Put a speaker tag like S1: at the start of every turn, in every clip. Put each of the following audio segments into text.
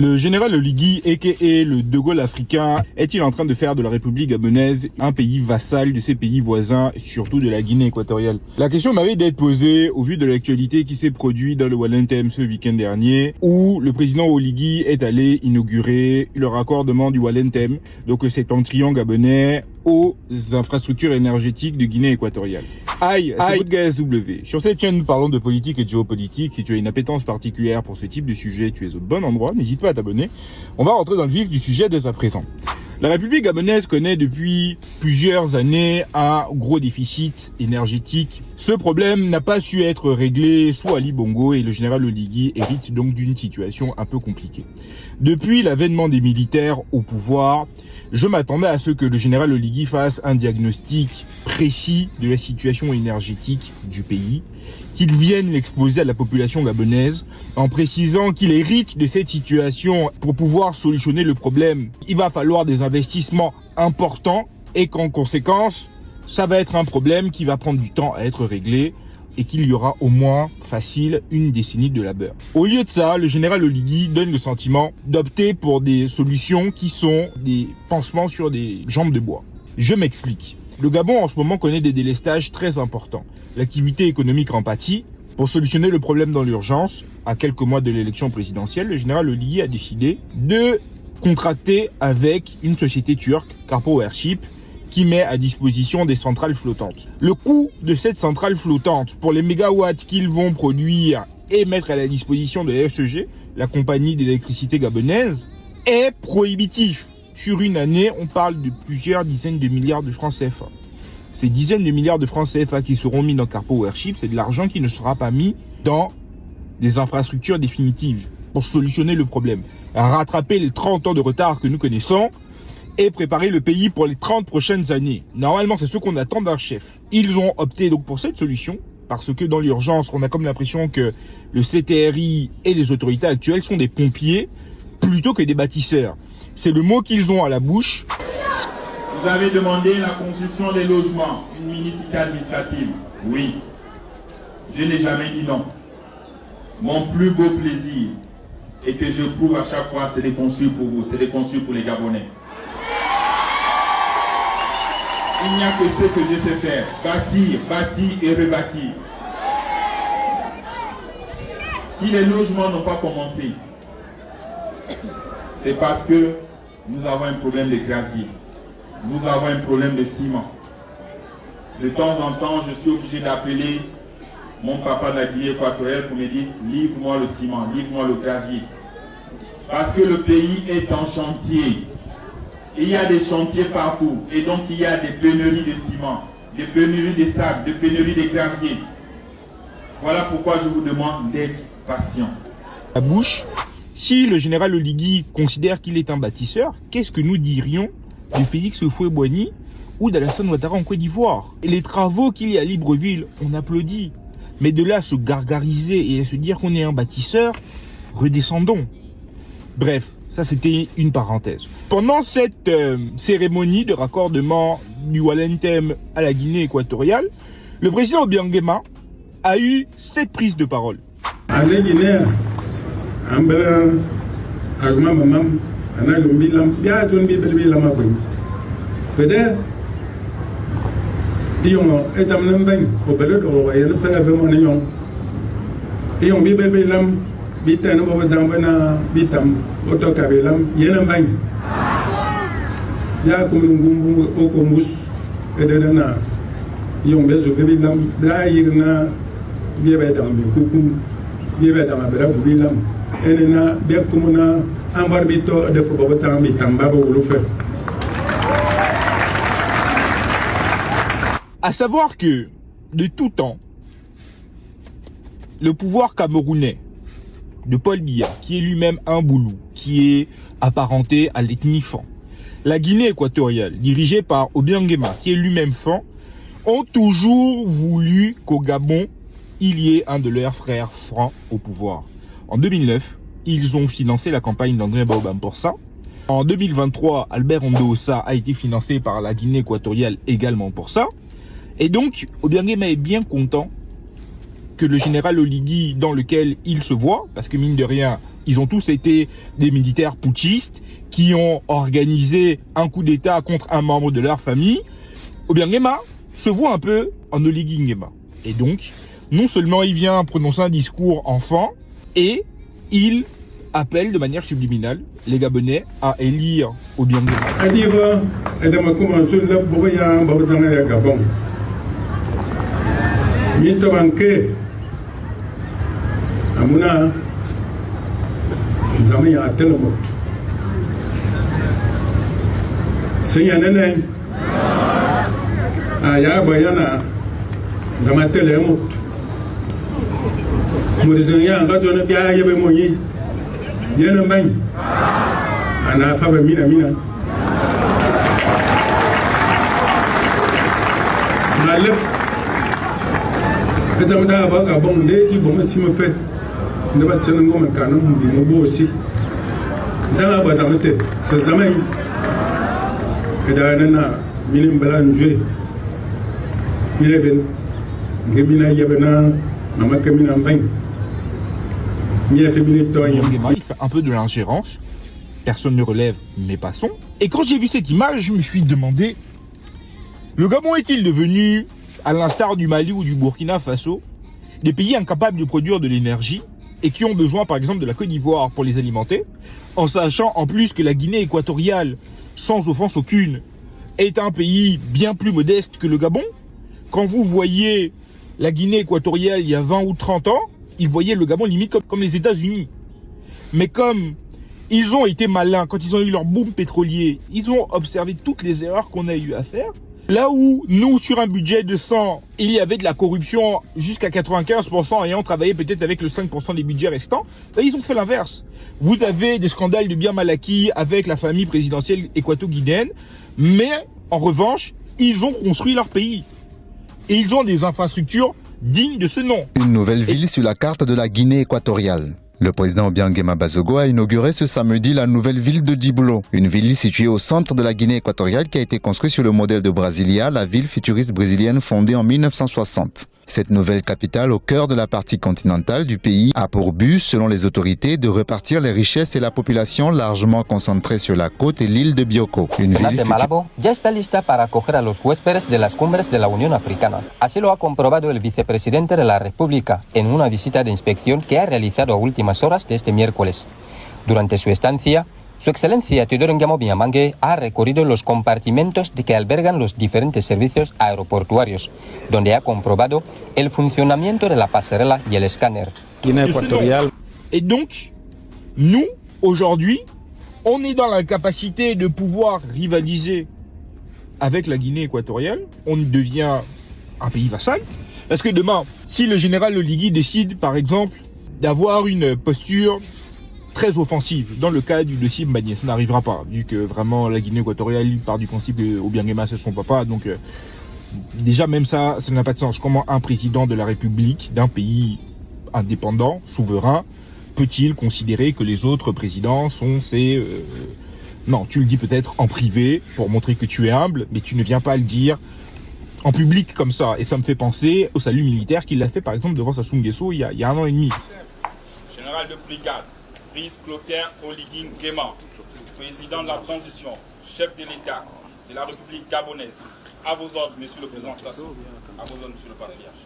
S1: Le général Oligui, a.k.a. le De Gaulle africain, est-il en train de faire de la République gabonaise un pays vassal de ses pays voisins, surtout de la Guinée équatoriale? La question mérite d'être posée au vu de l'actualité qui s'est produite dans le Wallentem ce week-end dernier, où le président Oligui est allé inaugurer le raccordement du Wallentem, donc cet entrion gabonais aux infrastructures énergétiques de Guinée équatoriale. Aïe, c'est votre gaz W. Sur cette chaîne, nous parlons de politique et de géopolitique. Si tu as une appétence particulière pour ce type de sujet, tu es au bon endroit. N'hésite pas à t'abonner. On va rentrer dans le vif du sujet dès à présent. La République gabonaise connaît depuis plusieurs années un gros déficit énergétique. Ce problème n'a pas su être réglé sous Ali Bongo et le général Oligui hérite donc d'une situation un peu compliquée. Depuis l'avènement des militaires au pouvoir, je m'attendais à ce que le général Oligui fasse un diagnostic précis de la situation énergétique du pays, qu'il vienne l'exposer à la population gabonaise en précisant qu'il hérite de cette situation pour pouvoir solutionner le problème. Il va falloir des investissements importants et qu'en conséquence, ça va être un problème qui va prendre du temps à être réglé et qu'il y aura au moins facile une décennie de labeur. Au lieu de ça, le général Oligui donne le sentiment d'opter pour des solutions qui sont des pansements sur des jambes de bois. Je m'explique. Le Gabon en ce moment connaît des délestages très importants. L'activité économique en pâtit. Pour solutionner le problème dans l'urgence, à quelques mois de l'élection présidentielle, le général Oligui a décidé de contracter avec une société turque, Carpo Airship, qui met à disposition des centrales flottantes. Le coût de cette centrale flottante pour les mégawatts qu'ils vont produire et mettre à la disposition de la SEG, la compagnie d'électricité gabonaise, est prohibitif. Sur une année, on parle de plusieurs dizaines de milliards de francs CFA. Ces dizaines de milliards de francs CFA qui seront mis dans Carpo Airship, c'est de l'argent qui ne sera pas mis dans des infrastructures définitives pour solutionner le problème. Rattraper les 30 ans de retard que nous connaissons et préparer le pays pour les 30 prochaines années. Normalement, c'est ce qu'on attend d'un chef. Ils ont opté donc pour cette solution parce que dans l'urgence, on a comme l'impression que le CTRI et les autorités actuelles sont des pompiers plutôt que des bâtisseurs. C'est le mot qu'ils ont à la bouche.
S2: Vous avez demandé la construction des logements, une municipalité administrative. Oui. Je n'ai jamais dit non. Mon plus beau plaisir et que je prouve à chaque fois, c'est de construire pour vous, c'est de construire pour les Gabonais. Il n'y a que ce que je sais faire, bâtir, bâtir et rebâtir. Si les logements n'ont pas commencé, c'est parce que nous avons un problème de gravier. Nous avons un problème de ciment. De temps en temps, je suis obligé d'appeler mon papa de la Guinée équatoriale pour me dire « Livre-moi le ciment, livre-moi le gravier ». Parce que le pays est en chantier. Il y a des chantiers partout. Et donc, il y a des pénuries de ciment, des pénuries de sable, des pénuries de gravier. Voilà pourquoi je vous demande d'être patient.
S1: La bouche, si le général Oligui considère qu'il est un bâtisseur, qu'est-ce que nous dirions de Félix Houphouët-Boigny ou d'Alassane Ouattara en Côte d'Ivoire? Et les travaux qu'il y a à Libreville, on applaudit. Mais de là à se gargariser et à se dire qu'on est un bâtisseur, redescendons. Bref, ça c'était une parenthèse. Pendant cette cérémonie de raccordement du Wallentem à la Guinée équatoriale, le président Obiang Nguema a eu cette prise de parole. À savoir que, de tout temps, le pouvoir camerounais de Paul Biya, qui est lui-même un Boulou, qui est apparenté à l'ethnie Fan, la Guinée équatoriale, dirigée par Obiang Nguema, qui est lui-même Fan, ont toujours voulu qu'au Gabon, il y ait un de leurs frères francs au pouvoir. En 2009, ils ont financé la campagne d'André Baobam pour ça. En 2023, Albert Ondoosa a été financé par la Guinée équatoriale également pour ça. Et donc, Obiang Nguema est bien content que le général Oligui, dans lequel il se voit, parce que mine de rien, Ils ont tous été des militaires putschistes qui ont organisé un coup d'État contre un membre de leur famille. Obiang Nguema se voit un peu en Oligui Nguema. Et donc, non seulement il vient prononcer un discours enfant, et il appelle de manière subliminale les Gabonais à élire Obiang Nguema.
S3: ya bayana zama tele mo murizanya nga jona biya yebe mo yi yena mbany ana fa ba mina malep kazama da ba ga bon leji bon sima fe ne ba tsena ngoma kana mu di mo bosi zanga ba zamate se zamay edana na minim balanjwe Il
S1: fait un peu de l'ingérence, personne ne relève, mais passons. Et quand j'ai vu cette image, je me suis demandé, le Gabon est-il devenu, à l'instar du Mali ou du Burkina Faso, des pays incapables de produire de l'énergie et qui ont besoin par exemple de la Côte d'Ivoire pour les alimenter, en sachant en plus que la Guinée équatoriale, sans offense aucune, est un pays bien plus modeste que le Gabon? Quand vous voyez la Guinée équatoriale il y a 20 ou 30 ans, ils voyaient le Gabon limite comme les États-Unis. Mais comme ils ont été malins, quand ils ont eu leur boom pétrolier, ils ont observé toutes les erreurs qu'on a eu à faire. Là où nous, sur un budget de 100, il y avait de la corruption jusqu'à 95% et on travaillait peut-être avec le 5% des budgets restants, là, ils ont fait l'inverse. Vous avez des scandales de biens mal acquis avec la famille présidentielle équato-guinéenne, mais en revanche, ils ont construit leur pays. Et ils ont des infrastructures dignes de ce nom.
S4: Une nouvelle ville sur la carte de la Guinée équatoriale. Le président Obiang Nguema Bazogo a inauguré ce samedi la nouvelle ville de Djiboulo, une ville située au centre de la Guinée équatoriale qui a été construite sur le modèle de Brasilia, la ville futuriste brésilienne fondée en 1960. Cette nouvelle capitale au cœur de la partie continentale du pays a pour but, selon les autorités, de repartir les richesses et la population largement concentrée sur la côte et l'île de Bioko. Une ville
S5: de Malabo ya está lista para acoger a los huéspedes de las cumbres de la Unión Africana. Así lo ha comprobado el vicepresidente de la República en una visita de inspección que ha realizado a últimas horas de este miércoles. Durante su estancia, Su Excelencia Teodoro Nguema Obiang ha recorrido los compartimentos que albergan los diferentes servicios aeroportuarios, donde ha comprobado el funcionamiento de la pasarela y el escáner.
S1: Guinée équatoriale. Et donc, nous, aujourd'hui, on est dans la capacité de pouvoir rivaliser avec la Guinée équatoriale. On devient un pays vassal. Parce que demain, si le général Oligui décide, par exemple, d'avoir une posture très offensive dans le cas du dossier Mbagné, ça n'arrivera pas, vu que vraiment la Guinée équatoriale part du principe que Obiang Nguema c'est son papa, donc déjà même ça n'a pas de sens. Comment un président de la République d'un pays indépendant, souverain, peut-il considérer que les autres présidents sont ses... Non, tu le dis peut-être en privé pour montrer que tu es humble, mais tu ne viens pas le dire en public comme ça. Et ça me fait penser au salut militaire qu'il a fait par exemple devant Sassou Nguesso il y a un an et demi.
S6: Général de brigade, Brice Clotaire Oligui Nguema, président de la transition, chef de l'État de la République gabonaise. À vos ordres, monsieur le président Sassou. À vos ordres, monsieur le patriarche.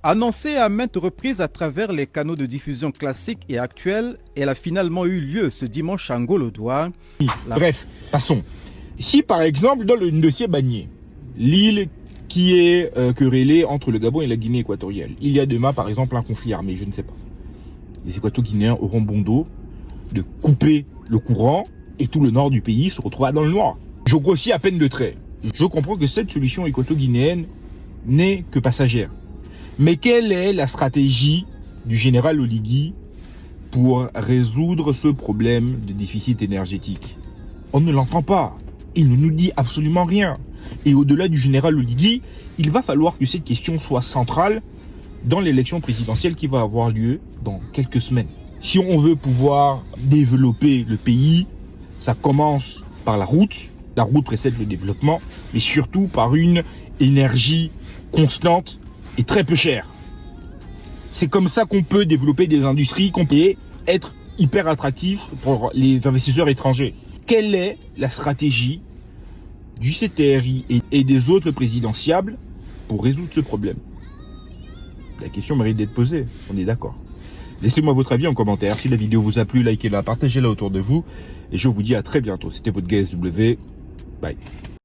S7: Annoncée à maintes reprises à travers les canaux de diffusion classiques et actuels, elle a finalement eu lieu ce dimanche à Ngolo-Douar.
S1: Bref, passons. Si par exemple dans le dossier Mbagné, l'île qui est querellée entre le Gabon et la Guinée équatoriale, il y a demain par exemple un conflit armé, je ne sais pas. Les Équato-Guinéens auront bon dos de couper le courant et tout le nord du pays se retrouvera dans le noir. Je grossis à peine de trait. Je comprends que cette solution équato-guinéenne n'est que passagère. Mais quelle est la stratégie du général Oligui pour résoudre ce problème de déficit énergétique? On ne l'entend pas. Il ne nous dit absolument rien. Et au-delà du général Oligui, il va falloir que cette question soit centrale dans l'élection présidentielle qui va avoir lieu dans quelques semaines. Si on veut pouvoir développer le pays, ça commence par la route. La route précède le développement, mais surtout par une énergie constante et très peu chère. C'est comme ça qu'on peut développer des industries, qu'on peut être hyper attractif pour les investisseurs étrangers. Quelle est la stratégie du CTRI et des autres présidentiables pour résoudre ce problème? La question mérite d'être posée, on est d'accord. Laissez-moi votre avis en commentaire. Si la vidéo vous a plu, likez-la, partagez-la autour de vous. Et je vous dis à très bientôt. C'était votre GSW. Bye.